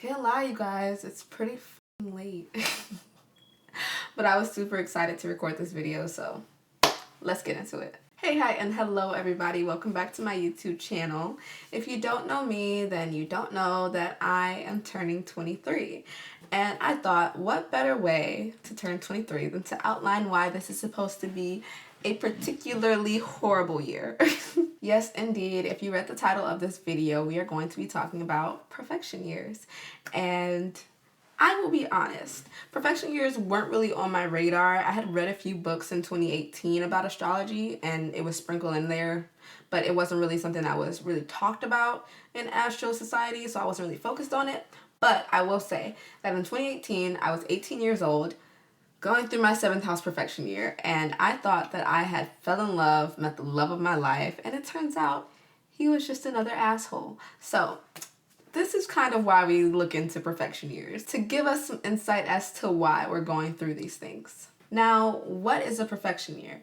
Can't lie, you guys, it's pretty late. But I was super excited to record this video, so let's get into it. Hey, hi, and hello everybody. Welcome back to my YouTube channel. If you don't know me, then you don't know that I am turning 23. And I thought, what better way to turn 23 than to outline why this is supposed to be a particularly horrible year. Yes, indeed. If you read the title of this video, we are going to be talking about profection years. And I will be honest, profection years weren't really on my radar. I had read a few books in 2018 about astrology and it was sprinkled in there, but it wasn't really something that was really talked about in Astro Society, so I wasn't really focused on it. But I will say that in 2018, I was 18 years old, going through my 7th house profection year, and I thought that I had fell in love, met the love of my life, and it turns out he was just another asshole. So this is kind of why we look into profection years, to give us some insight as to why we're going through these things. Now, what is a profection year?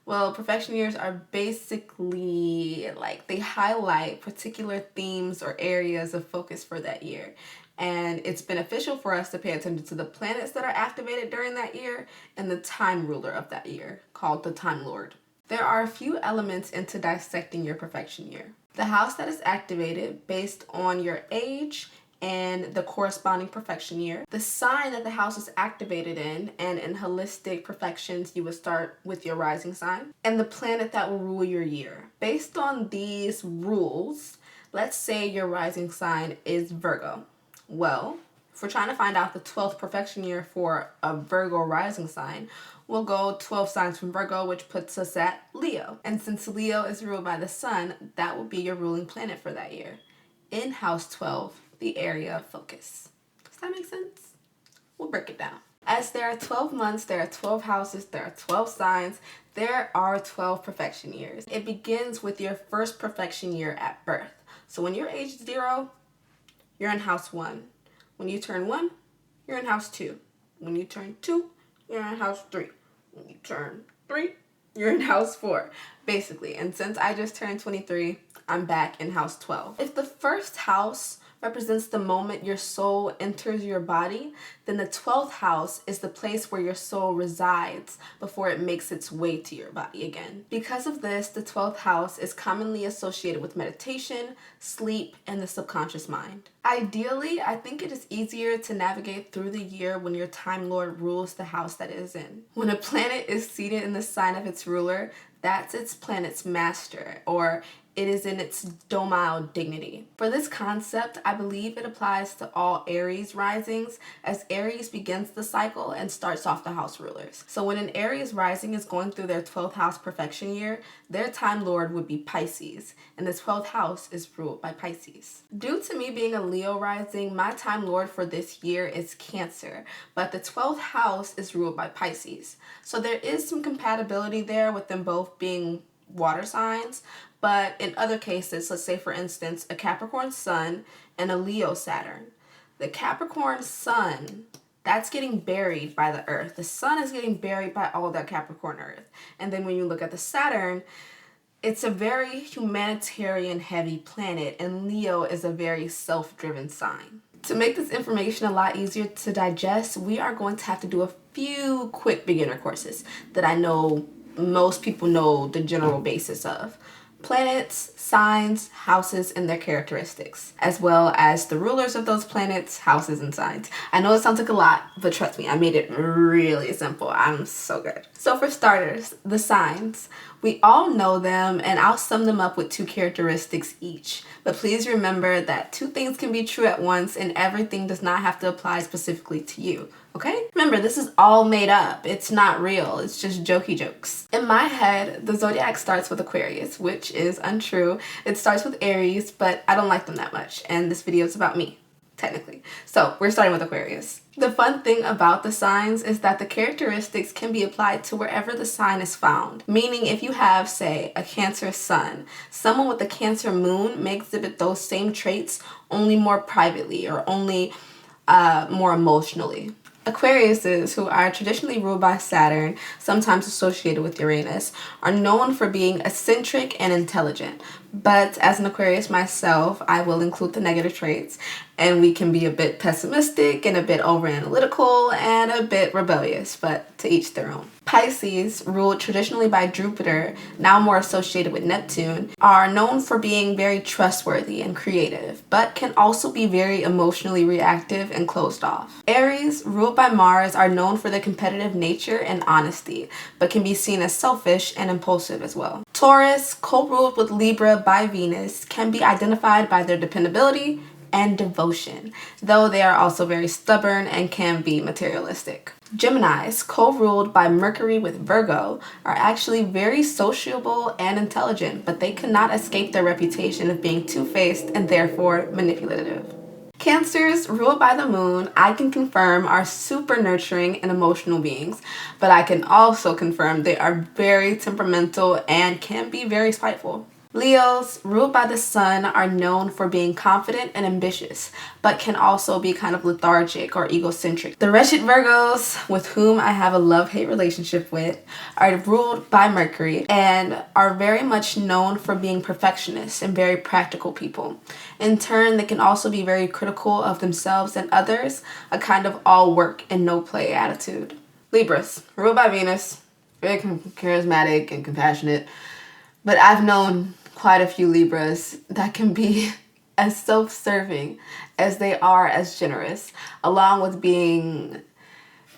Well, profection years are basically like they highlight particular themes or areas of focus for that year. And it's beneficial for us to pay attention to the planets that are activated during that year and the time ruler of that year, called the Time Lord. There are a few elements into dissecting your profection year. The house that is activated based on your age and the corresponding profection year, the sign that the house is activated in, and in holistic profections you would start with your rising sign, and the planet that will rule your year. Based on these rules, let's say your rising sign is Virgo. Well, if we're trying to find out the 12th profection year for a Virgo rising sign, we'll go 12 signs from Virgo, which puts us at Leo. And since Leo is ruled by the sun, that will be your ruling planet for that year. In house 12, the area of focus. Does that make sense? We'll break it down. As there are 12 months, there are 12 houses, there are 12 signs, there are 12 profection years. It begins with your first profection year at birth. So when you're age 0, you're in house 1. When you turn 1, you're in house 2. When you turn 2, you're in house 3. When you turn 3, you're in house 4, basically. And since I just turned 23, I'm back in house 12. If the first house represents the moment your soul enters your body, then the 12th house is the place where your soul resides before it makes its way to your body again. Because of this, the 12th house is commonly associated with meditation, sleep, and the subconscious mind. Ideally, I think it is easier to navigate through the year when your Time Lord rules the house that it is in. When a planet is seated in the sign of its ruler, that's its planet's master, or it is in its domile dignity. For this concept, I believe it applies to all Aries risings, as Aries begins the cycle and starts off the house rulers. So when an Aries rising is going through their 12th house profection year, their Time Lord would be Pisces, and the 12th house is ruled by Pisces. Due to me being a Leo rising, my Time Lord for this year is Cancer, but the 12th house is ruled by Pisces. So there is some compatibility there with them both being water signs, but in other cases, let's say for instance, a Capricorn Sun and a Leo Saturn. The Capricorn Sun, that's getting buried by the Earth. The Sun is getting buried by all that Capricorn Earth. And then when you look at the Saturn, it's a very humanitarian heavy planet, and Leo is a very self-driven sign. To make this information a lot easier to digest, we are going to have to do a few quick beginner courses that I know most people know the general basis of. Planets, signs, houses, and their characteristics, as well as the rulers of those planets, houses, and signs. I know it sounds like a lot, but trust me, I made it really simple. I'm so good. So for starters, the signs. We all know them, and I'll sum them up with 2 characteristics each. But please remember that 2 things can be true at once, and everything does not have to apply specifically to you. Okay? Remember, this is all made up. It's not real. It's just jokey jokes. In my head, the zodiac starts with Aquarius, which is untrue. It starts with Aries, but I don't like them that much, and this video is about me, technically. So we're starting with Aquarius. The fun thing about the signs is that the characteristics can be applied to wherever the sign is found. Meaning if you have, say, a Cancer sun, someone with a Cancer moon may exhibit those same traits only more privately or only more emotionally. Aquariuses, who are traditionally ruled by Saturn, sometimes associated with Uranus, are known for being eccentric and intelligent. But as an Aquarius myself, I will include the negative traits, and we can be a bit pessimistic and a bit over-analytical and a bit rebellious, but to each their own. Pisces, ruled traditionally by Jupiter, now more associated with Neptune, are known for being very trustworthy and creative, but can also be very emotionally reactive and closed off. Aries, ruled by Mars, are known for their competitive nature and honesty, but can be seen as selfish and impulsive as well. Taurus, co-ruled with Libra by Venus, can be identified by their dependability and devotion, though they are also very stubborn and can be materialistic. Geminis, co-ruled by Mercury with Virgo, are actually very sociable and intelligent, but they cannot escape their reputation of being two-faced and therefore manipulative. Cancers, ruled by the moon, I can confirm are super nurturing and emotional beings, but I can also confirm they are very temperamental and can be very spiteful. Leos, ruled by the sun, are known for being confident and ambitious, but can also be kind of lethargic or egocentric. The wretched Virgos, with whom I have a love-hate relationship with, are ruled by Mercury and are very much known for being perfectionists and very practical people. In turn, they can also be very critical of themselves and others, a kind of all work and no play attitude. Libras, ruled by Venus, very charismatic and compassionate, but I've known quite a few Libras that can be as self-serving as they are as generous, along with being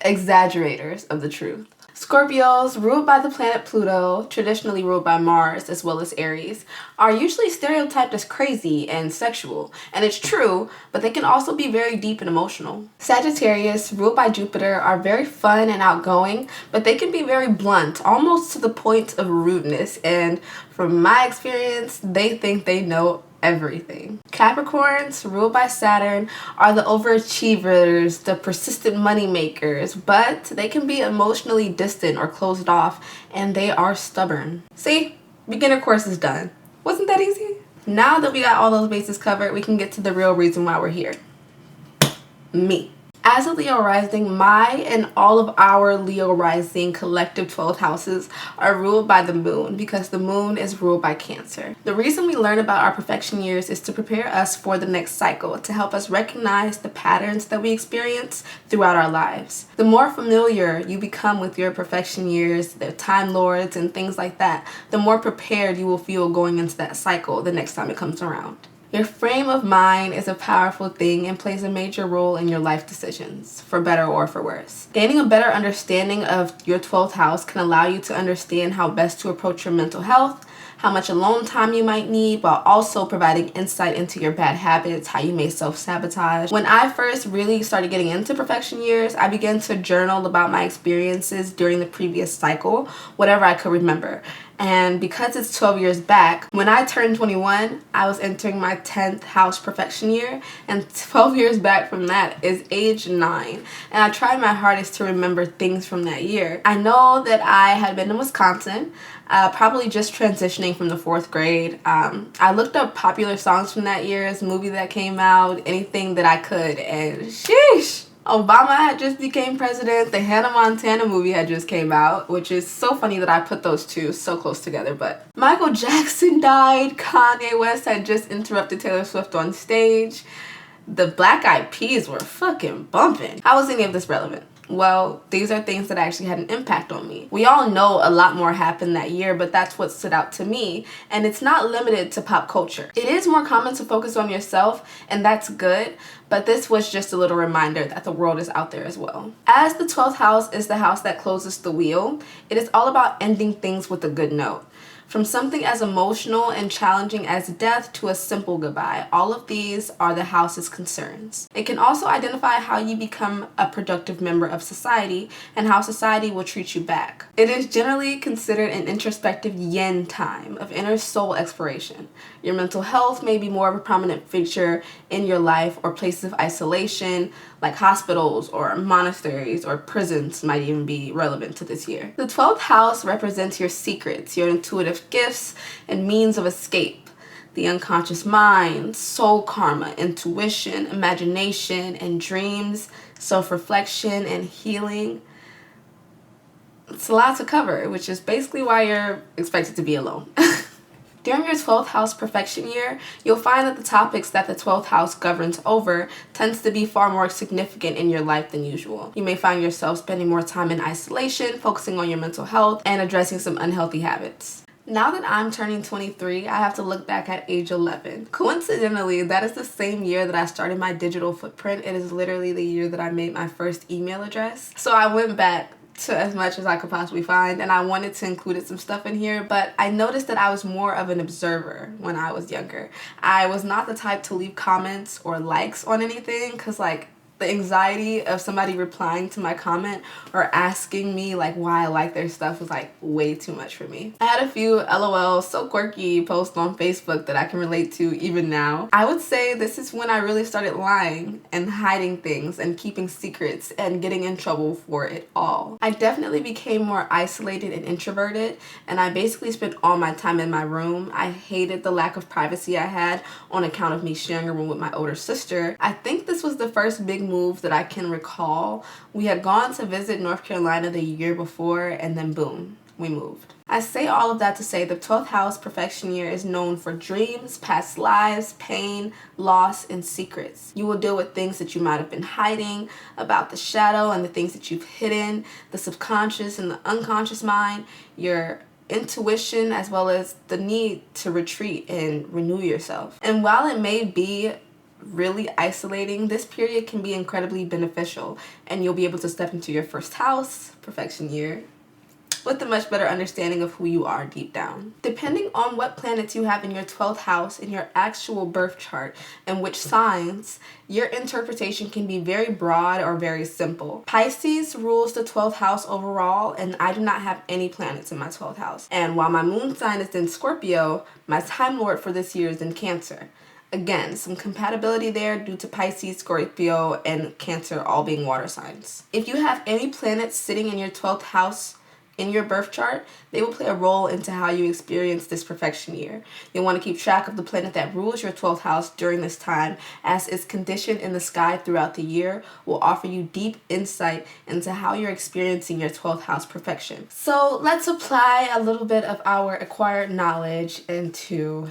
exaggerators of the truth. Scorpios, ruled by the planet Pluto, traditionally ruled by Mars as well as Aries, are usually stereotyped as crazy and sexual, and it's true, but they can also be very deep and emotional. Sagittarius, ruled by Jupiter, are very fun and outgoing, but they can be very blunt, almost to the point of rudeness, and from my experience, they think they know everything. Capricorns, ruled by Saturn, are the overachievers, the persistent money makers, but they can be emotionally distant or closed off, and they are stubborn. See, beginner course is done. Wasn't that easy? Now that we got all those bases covered, we can get to the real reason why we're here. Me. As a Leo rising, my and all of our Leo rising collective 12 houses are ruled by the moon because the moon is ruled by Cancer. The reason we learn about our profection years is to prepare us for the next cycle, to help us recognize the patterns that we experience throughout our lives. The more familiar you become with your profection years, the time lords and things like that, the more prepared you will feel going into that cycle the next time it comes around. Your frame of mind is a powerful thing and plays a major role in your life decisions, for better or for worse. Gaining a better understanding of your 12th house can allow you to understand how best to approach your mental health, how much alone time you might need, while also providing insight into your bad habits, how you may self-sabotage. When I first really started getting into profection years, I began to journal about my experiences during the previous cycle, whatever I could remember. And because it's 12 years back, when I turned 21, I was entering my 10th house profection year, and 12 years back from that is age 9. And I tried my hardest to remember things from that year. I know that I had been in Wisconsin, probably just transitioning from the 4th grade. I looked up popular songs from that year's movie that came out, anything that I could, and sheesh! Obama had just became president. The Hannah Montana movie had just came out, which is so funny that I put those two so close together. But Michael Jackson died. Kanye West had just interrupted Taylor Swift on stage. The Black Eyed Peas were fucking bumping. How was any of this relevant? Well, these are things that actually had an impact on me. We all know a lot more happened that year, but that's what stood out to me. And it's not limited to pop culture. It is more common to focus on yourself, and that's good, but this was just a little reminder that the world is out there as well. As the 12th house is the house that closes the wheel, it is all about ending things with a good note. From something as emotional and challenging as death to a simple goodbye, all of these are the house's concerns. It can also identify how you become a productive member of society and how society will treat you back. It is generally considered an introspective yin time of inner soul exploration. Your mental health may be more of a prominent feature in your life, or places of isolation like hospitals or monasteries or prisons might even be relevant to this year. The 12th house represents your secrets, your intuitive gifts, and means of escape. the unconscious mind, soul karma, intuition, imagination, and dreams, self-reflection, and healing. It's a lot to cover, which is basically why you're expected to be alone. During your 12th house profection year, you'll find that the topics that the 12th house governs over tends to be far more significant in your life than usual. You may find yourself spending more time in isolation, focusing on your mental health, and addressing some unhealthy habits. Now that I'm turning 23, I have to look back at age 11. Coincidentally, that is the same year that I started my digital footprint. It is literally the year that I made my first email address. So I went back to as much as I could possibly find, and I wanted to include some stuff in here, but I noticed that I was more of an observer when I was younger. I was not the type to leave comments or likes on anything, because like the anxiety of somebody replying to my comment or asking me like why I like their stuff was like way too much for me. I had a few LOL so quirky posts on Facebook that I can relate to even now. I would say this is when I really started lying and hiding things and keeping secrets and getting in trouble for it all. I definitely became more isolated and introverted, and I basically spent all my time in my room. I hated the lack of privacy I had on account of me sharing a room with my older sister. I think this was the first big move that I can recall. We had gone to visit North Carolina the year before, and then boom, we moved. I say all of that to say the 12th house profection year is known for dreams, past lives, pain, loss, and secrets. You will deal with things that you might have been hiding, about the shadow and the things that you've hidden, the subconscious and the unconscious mind, your intuition, as well as the need to retreat and renew yourself. And while it may be really isolating, this period can be incredibly beneficial, and you'll be able to step into your first house, profection year, with a much better understanding of who you are deep down. Depending on what planets you have in your 12th house in your actual birth chart and which signs, your interpretation can be very broad or very simple. Pisces rules the 12th house overall, and I do not have any planets in my 12th house. And while my moon sign is in Scorpio, my time lord for this year is in Cancer. Again, some compatibility there due to Pisces, Scorpio, and Cancer all being water signs. If you have any planets sitting in your 12th house in your birth chart, they will play a role into how you experience this profection year. You'll want to keep track of the planet that rules your 12th house during this time, as its condition in the sky throughout the year will offer you deep insight into how you're experiencing your 12th house profection. So let's apply a little bit of our acquired knowledge into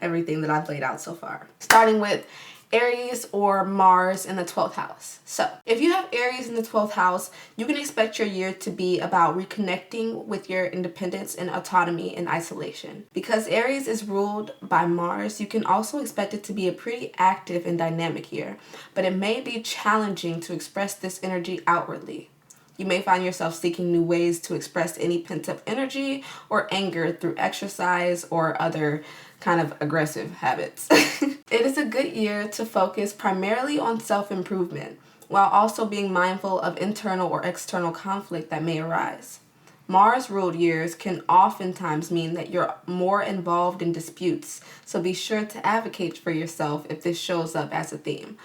everything that I've laid out so far. Starting with Aries or Mars in the 12th house. So if you have Aries in the 12th house, you can expect your year to be about reconnecting with your independence and autonomy in isolation. Because Aries is ruled by Mars, you can also expect it to be a pretty active and dynamic year, but it may be challenging to express this energy outwardly. You may find yourself seeking new ways to express any pent-up energy or anger through exercise or other kind of aggressive habits. It is a good year to focus primarily on self-improvement, while also being mindful of internal or external conflict that may arise. Mars-ruled years can oftentimes mean that you're more involved in disputes, so be sure to advocate for yourself if this shows up as a theme.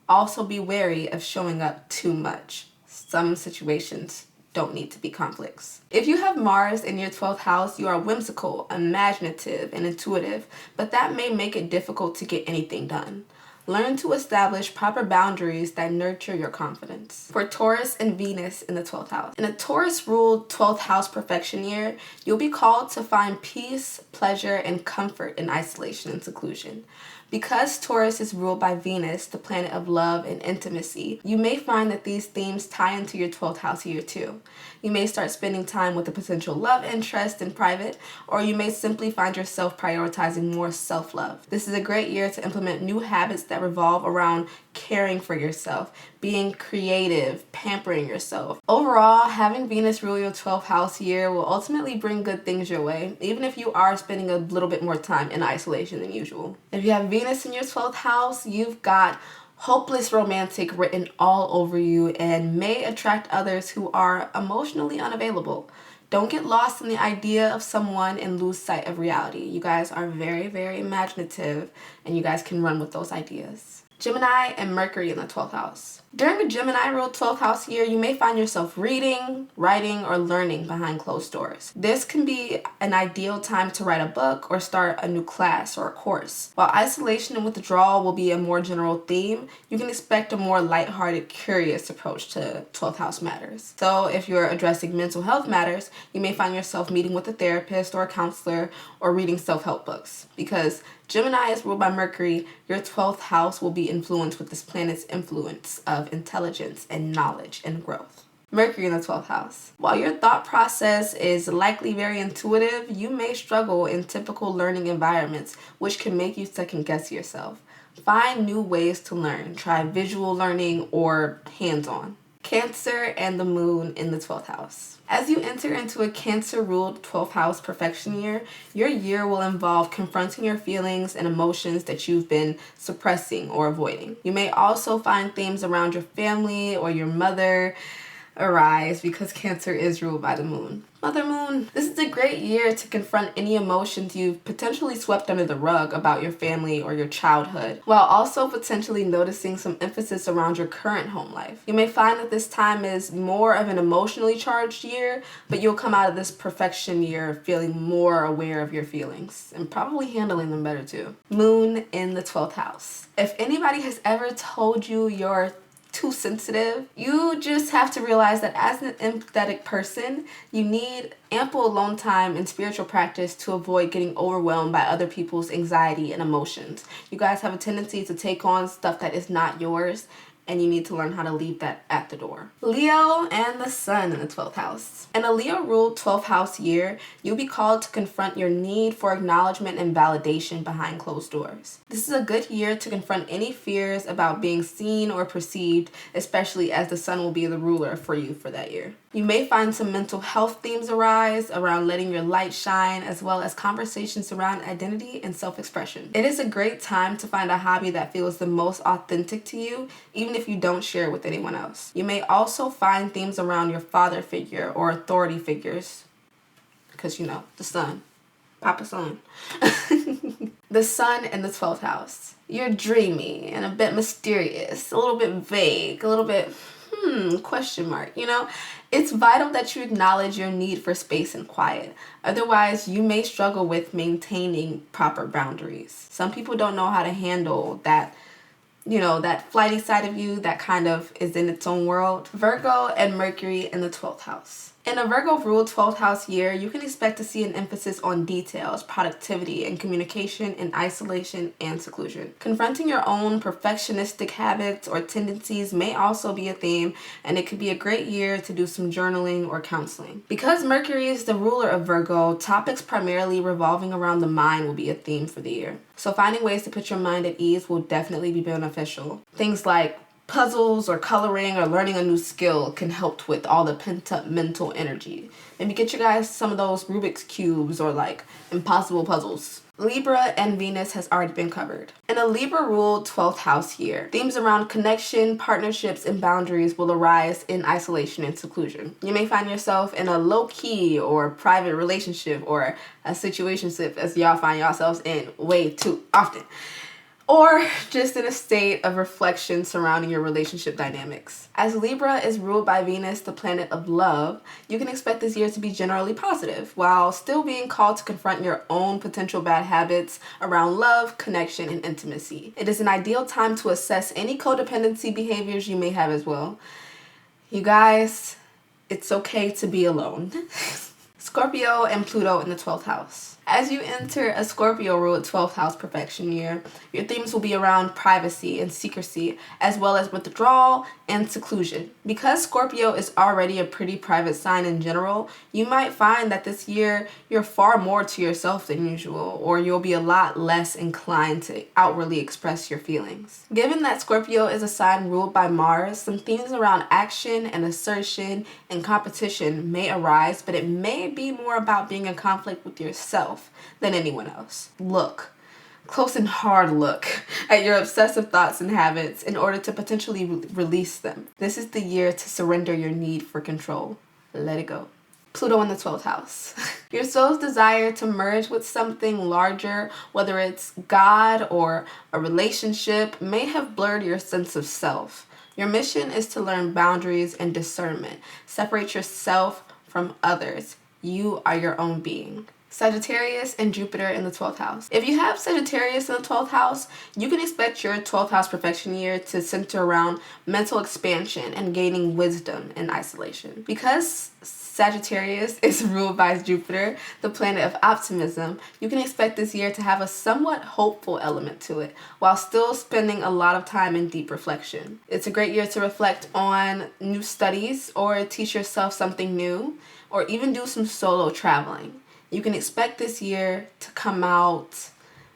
Also be wary of showing up too much. Some situations don't need to be conflicts. If you have Mars in your 12th house, you are whimsical, imaginative, and intuitive, but that may make it difficult to get anything done. Learn to establish proper boundaries that nurture your confidence. For Taurus and Venus in the 12th house. In a Taurus-ruled 12th house profection year, you'll be called to find peace, pleasure, and comfort in isolation and seclusion. Because Taurus is ruled by Venus, the planet of love and intimacy, you may find that these themes tie into your 12th house year too. You may start spending time with a potential love interest in private, or you may simply find yourself prioritizing more self-love. This is a great year to implement new habits that revolve around caring for yourself, being creative, pampering yourself. Overall, having Venus rule your 12th house year will ultimately bring good things your way, even if you are spending a little bit more time in isolation than usual. If you have Venus in your 12th house, you've got hopeless romantic written all over you and may attract others who are emotionally unavailable. Don't get lost in the idea of someone and lose sight of reality. You guys are very, very imaginative, and you guys can run with those ideas. Gemini and Mercury in the 12th house. During the Gemini ruled 12th house year, you may find yourself reading, writing, or learning behind closed doors. This can be an ideal time to write a book or start a new class or a course. While isolation and withdrawal will be a more general theme, you can expect a more lighthearted, curious approach to 12th house matters. So if you're addressing mental health matters, you may find yourself meeting with a therapist or a counselor or reading self-help books. Because Gemini is ruled by Mercury, your 12th house will be influenced with this planet's influence of intelligence and knowledge and growth. Mercury in the 12th house. While your thought process is likely very intuitive, you may struggle in typical learning environments, which can make you second guess yourself. Find new ways to learn. Try visual learning or hands-on. Cancer and the moon in the 12th house. As you enter into a Cancer-ruled 12th house profection year, your year will involve confronting your feelings and emotions that you've been suppressing or avoiding. You may also find themes around your family or your mother arise because Cancer is ruled by the moon. Mother Moon. This is a great year to confront any emotions you've potentially swept under the rug about your family or your childhood, while also potentially noticing some emphasis around your current home life. You may find that this time is more of an emotionally charged year, but you'll come out of this profection year feeling more aware of your feelings and probably handling them better too. Moon in the 12th house. If anybody has ever told you you're too sensitive, you just have to realize that as an empathetic person, you need ample alone time and spiritual practice to avoid getting overwhelmed by other people's anxiety and emotions. You guys have a tendency to take on stuff that is not yours, and you need to learn how to leave that at the door. Leo and the sun in the 12th house. In a Leo-ruled 12th house year, you'll be called to confront your need for acknowledgement and validation behind closed doors. This is a good year to confront any fears about being seen or perceived, especially as the sun will be the ruler for you for that year. You may find some mental health themes arise around letting your light shine, as well as conversations around identity and self-expression. It is a great time to find a hobby that feels the most authentic to you, even if you don't share it with anyone else. You may also find themes around your father figure or authority figures, because you know, the sun, Papa Sun. The sun in the 12th house. You're dreamy and a bit mysterious, a little bit vague, a little bit question mark, you know? It's vital that you acknowledge your need for space and quiet. Otherwise, you may struggle with maintaining proper boundaries. Some people don't know how to handle that, you know, that flighty side of you that kind of is in its own world. Virgo and Mercury in the 12th house. In a Virgo-ruled 12th house year, you can expect to see an emphasis on details, productivity, and communication in isolation and seclusion. Confronting your own perfectionistic habits or tendencies may also be a theme, and it could be a great year to do some journaling or counseling. Because Mercury is the ruler of Virgo, topics primarily revolving around the mind will be a theme for the year. So finding ways to put your mind at ease will definitely be beneficial. Things like puzzles or coloring or learning a new skill can help with all the pent-up mental energy. Maybe get you guys some of those Rubik's Cubes or like impossible puzzles. Libra and Venus has already been covered. In a Libra-ruled 12th house year, themes around connection, partnerships, and boundaries will arise in isolation and seclusion. You may find yourself in a low-key or private relationship or a situationship, as y'all find yourselves in way too often. Or just in a state of reflection surrounding your relationship dynamics. As Libra is ruled by Venus, the planet of love, you can expect this year to be generally positive, while still being called to confront your own potential bad habits around love, connection, and intimacy. It is an ideal time to assess any codependency behaviors you may have as well. You guys, it's okay to be alone. Scorpio and Pluto in the 12th house. As you enter a Scorpio-ruled 12th house perfection year, your themes will be around privacy and secrecy, as well as withdrawal and seclusion. Because Scorpio is already a pretty private sign in general, you might find that this year you're far more to yourself than usual, or you'll be a lot less inclined to outwardly express your feelings. Given that Scorpio is a sign ruled by Mars, some themes around action and assertion and competition may arise, but it may be more about being in conflict with yourself than anyone else. Look, close and hard look at your obsessive thoughts and habits in order to potentially release them. This is the year to surrender your need for control. Let it go. Pluto in the 12th house. Your soul's desire to merge with something larger, whether it's God or a relationship, may have blurred your sense of self. Your mission is to learn boundaries and discernment. Separate yourself from others. You are your own being. Sagittarius and Jupiter in the 12th house. If you have Sagittarius in the 12th house, you can expect your 12th house profection year to center around mental expansion and gaining wisdom in isolation. Because Sagittarius is ruled by Jupiter, the planet of optimism, you can expect this year to have a somewhat hopeful element to it, while still spending a lot of time in deep reflection. It's a great year to reflect on new studies or teach yourself something new, or even do some solo traveling. You can expect this year to come out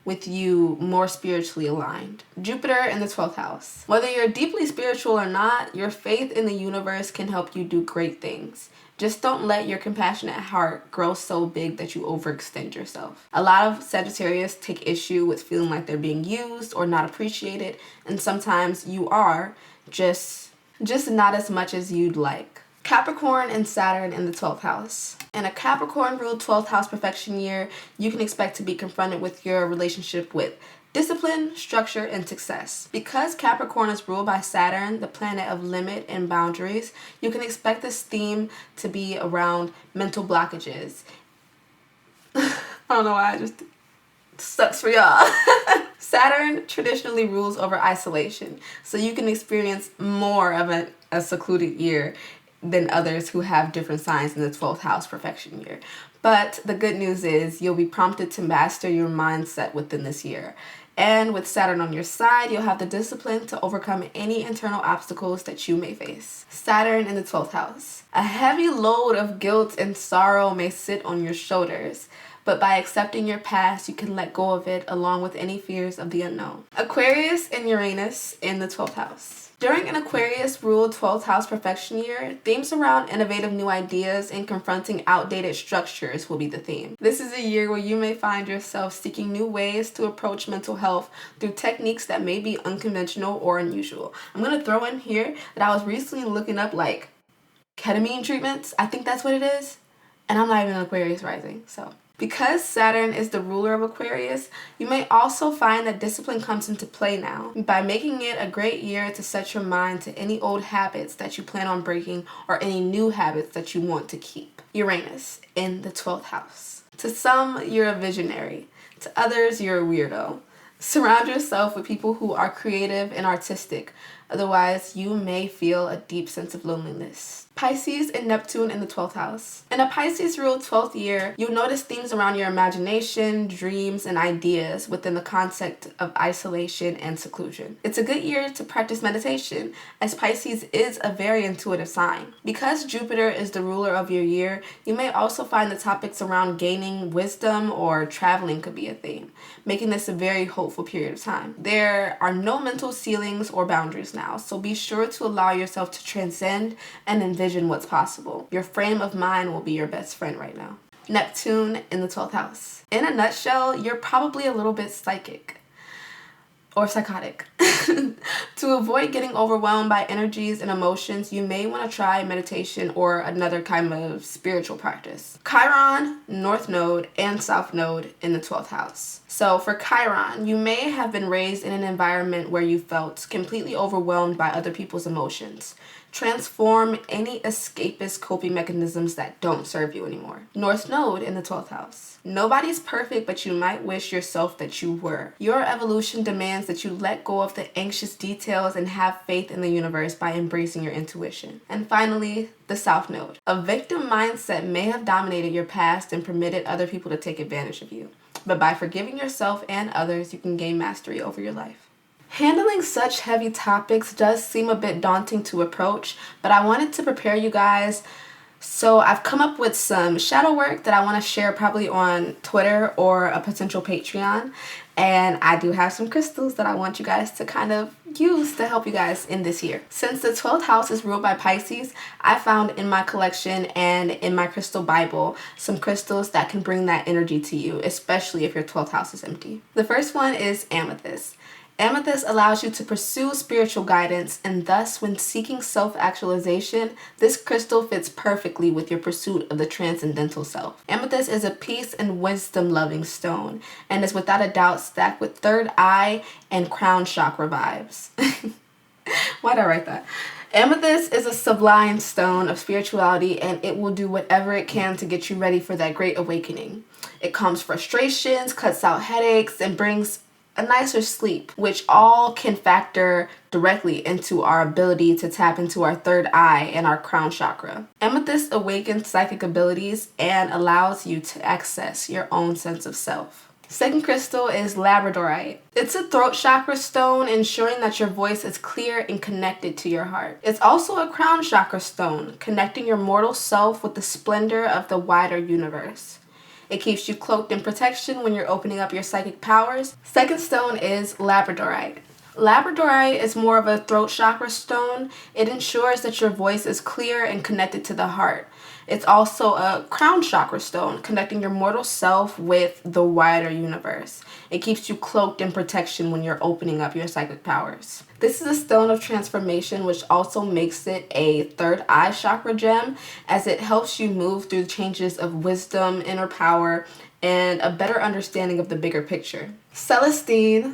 with you more spiritually aligned. Jupiter in the 12th house. Whether you're deeply spiritual or not, your faith in the universe can help you do great things. Just don't let your compassionate heart grow so big that you overextend yourself. A lot of Sagittarius take issue with feeling like they're being used or not appreciated, and sometimes you are, just not as much as you'd like. Capricorn and Saturn in the 12th house. In a Capricorn-ruled 12th house profection year, you can expect to be confronted with your relationship with discipline, structure, and success. Because Capricorn is ruled by Saturn, the planet of limit and boundaries, you can expect this theme to be around mental blockages. I don't know why, it just sucks for y'all. Saturn traditionally rules over isolation, so you can experience more of a secluded year than others who have different signs in the 12th house profection year. But the good news is you'll be prompted to master your mindset within this year. And with Saturn on your side, you'll have the discipline to overcome any internal obstacles that you may face. Saturn in the 12th house. A heavy load of guilt and sorrow may sit on your shoulders, but by accepting your past, you can let go of it along with any fears of the unknown. Aquarius and Uranus in the 12th house. During an Aquarius-ruled 12th house profection year, themes around innovative new ideas and confronting outdated structures will be the theme. This is a year where you may find yourself seeking new ways to approach mental health through techniques that may be unconventional or unusual. I'm going to throw in here that I was recently looking up like ketamine treatments. I think that's what it is. And I'm not even an Aquarius rising, so. Because Saturn is the ruler of Aquarius, you may also find that discipline comes into play now by making it a great year to set your mind to any old habits that you plan on breaking or any new habits that you want to keep. Uranus in the 12th house. To some, you're a visionary. To others, you're a weirdo. Surround yourself with people who are creative and artistic. Otherwise, you may feel a deep sense of loneliness. Pisces and Neptune in the 12th house. In a Pisces-ruled 12th year, you'll notice themes around your imagination, dreams, and ideas within the concept of isolation and seclusion. It's a good year to practice meditation, as Pisces is a very intuitive sign. Because Jupiter is the ruler of your year, you may also find the topics around gaining wisdom or traveling could be a theme, making this a very hopeful period of time. There are no mental ceilings or boundaries now, so be sure to allow yourself to transcend and envision what's possible. Your frame of mind will be your best friend right now. Neptune in the 12th house. In a nutshell, you're probably a little bit psychic or psychotic. To avoid getting overwhelmed by energies and emotions, you may want to try meditation or another kind of spiritual practice. Chiron, North Node, and South Node in the 12th house. So for Chiron, you may have been raised in an environment where you felt completely overwhelmed by other people's emotions. Transform any escapist coping mechanisms that don't serve you anymore. North Node in the 12th house. Nobody's perfect, but you might wish yourself that you were. Your evolution demands that you let go of the anxious details and have faith in the universe by embracing your intuition. And finally, the South Node. A victim mindset may have dominated your past and permitted other people to take advantage of you. But by forgiving yourself and others, you can gain mastery over your life. Handling such heavy topics does seem a bit daunting to approach, but I wanted to prepare you guys. So I've come up with some shadow work that I want to share probably on Twitter or a potential Patreon. And I do have some crystals that I want you guys to kind of use to help you guys in this year. Since the 12th house is ruled by Pisces, I found in my collection and in my crystal Bible some crystals that can bring that energy to you, especially if your 12th house is empty. The first one is amethyst. Amethyst allows you to pursue spiritual guidance, and thus when seeking self-actualization, this crystal fits perfectly with your pursuit of the transcendental self. Amethyst is a peace and wisdom-loving stone, and is without a doubt stacked with third eye and crown chakra vibes. Why did I write that? Amethyst is a sublime stone of spirituality, and it will do whatever it can to get you ready for that great awakening. It calms frustrations, cuts out headaches, and brings a nicer sleep, which all can factor directly into our ability to tap into our third eye and our crown chakra. Amethyst awakens psychic abilities and allows you to access your own sense of self. Second crystal is labradorite. It's a throat chakra stone, ensuring that your voice is clear and connected to your heart. It's also a crown chakra stone, connecting your mortal self with the splendor of the wider universe. It keeps you cloaked in protection when you're opening up your psychic powers. Second stone is labradorite. Labradorite is more of a throat chakra stone. It ensures that your voice is clear and connected to the heart. It's also a crown chakra stone, connecting your mortal self with the wider universe. It keeps you cloaked in protection when you're opening up your psychic powers. This is a stone of transformation, which also makes it a third eye chakra gem, as it helps you move through changes of wisdom, inner power, and a better understanding of the bigger picture. Celestine,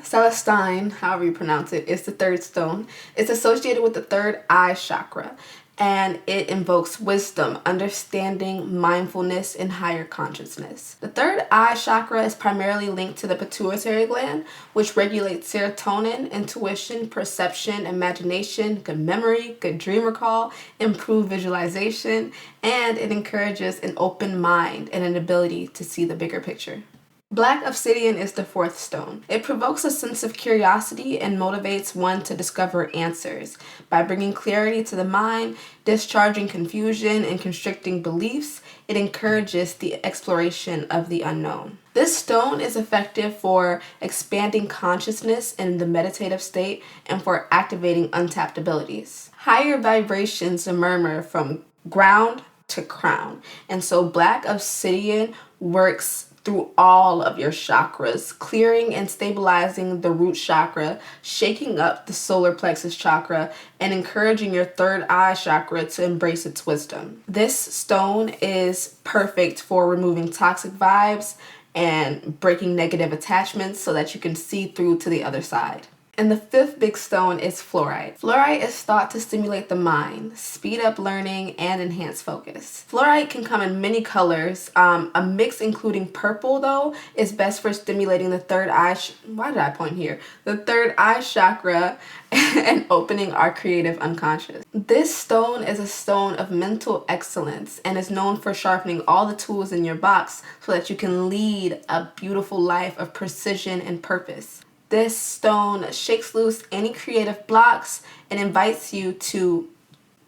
however you pronounce it, is the third stone. It's associated with the third eye chakra, and it invokes wisdom, understanding, mindfulness, and higher consciousness. The third eye chakra is primarily linked to the pituitary gland, which regulates serotonin, intuition, perception, imagination, good memory, good dream recall, improved visualization, and it encourages an open mind and an ability to see the bigger picture. Black obsidian is the fourth stone. It provokes a sense of curiosity and motivates one to discover answers. By bringing clarity to the mind, discharging confusion, and constricting beliefs, it encourages the exploration of the unknown. This stone is effective for expanding consciousness in the meditative state and for activating untapped abilities. Higher vibrations murmur from ground to crown, and so black obsidian works through all of your chakras, clearing and stabilizing the root chakra, shaking up the solar plexus chakra, and encouraging your third eye chakra to embrace its wisdom. This stone is perfect for removing toxic vibes and breaking negative attachments so that you can see through to the other side. And the fifth big stone is fluorite. Fluorite is thought to stimulate the mind, speed up learning, and enhance focus. Fluorite can come in many colors. A mix including purple, though, is best for stimulating the third eye. Why did I point here? The third eye chakra and opening our creative unconscious. This stone is a stone of mental excellence and is known for sharpening all the tools in your box so that you can lead a beautiful life of precision and purpose. This stone shakes loose any creative blocks and invites you to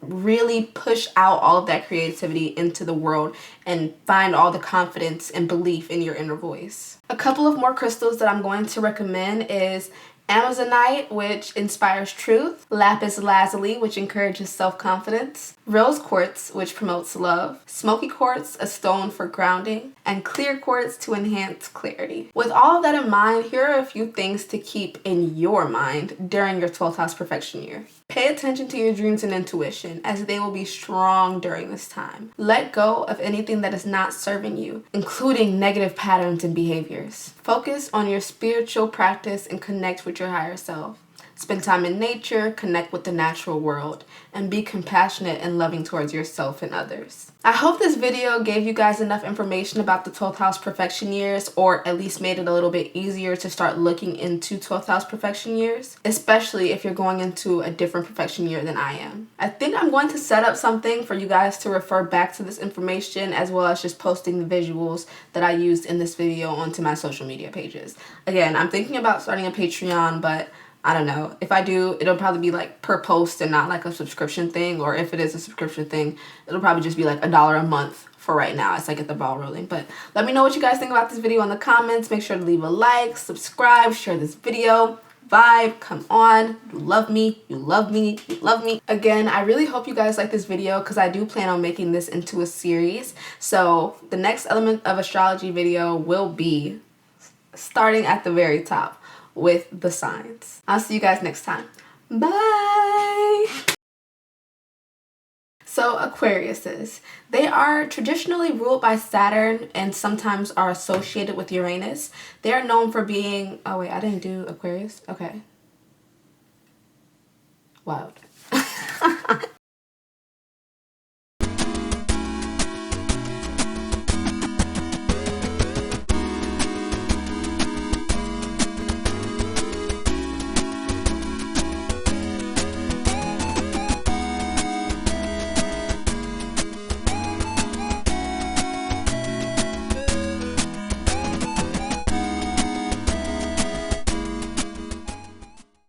really push out all of that creativity into the world and find all the confidence and belief in your inner voice. A couple of more crystals that I'm going to recommend is Amazonite, which inspires truth, lapis lazuli, which encourages self-confidence, rose quartz, which promotes love, smoky quartz, a stone for grounding, and clear quartz to enhance clarity. With all of that in mind, here are a few things to keep in your mind during your 12th house perfection year. Pay attention to your dreams and intuition, as they will be strong during this time. Let go of anything that is not serving you, including negative patterns and behaviors. Focus on your spiritual practice and connect with your higher self. Spend time in nature, connect with the natural world, and be compassionate and loving towards yourself and others. I hope this video gave you guys enough information about the 12th house perfection years, or at least made it a little bit easier to start looking into 12th house perfection years, especially if you're going into a different perfection year than I am. I think I'm going to set up something for you guys to refer back to this information, as well as just posting the visuals that I used in this video onto my social media pages. Again, I'm thinking about starting a Patreon, but I don't know. If I do, it'll probably be like per post and not like a subscription thing, or if it is a subscription thing, it'll probably just be like $1 a month for right now as I get the ball rolling. But let me know what you guys think about this video in the comments. Make sure to leave a like, subscribe, share this video. Vibe, come on. You love me, you love me, you love me. Again, I really hope you guys like this video because I do plan on making this into a series. So the next element of astrology video will be starting at the very top with the signs. I'll see you guys next time. Bye! So Aquariuses, they are traditionally ruled by Saturn and sometimes are associated with Uranus. They are known for being, oh wait, I didn't do Aquarius? Okay. Wild.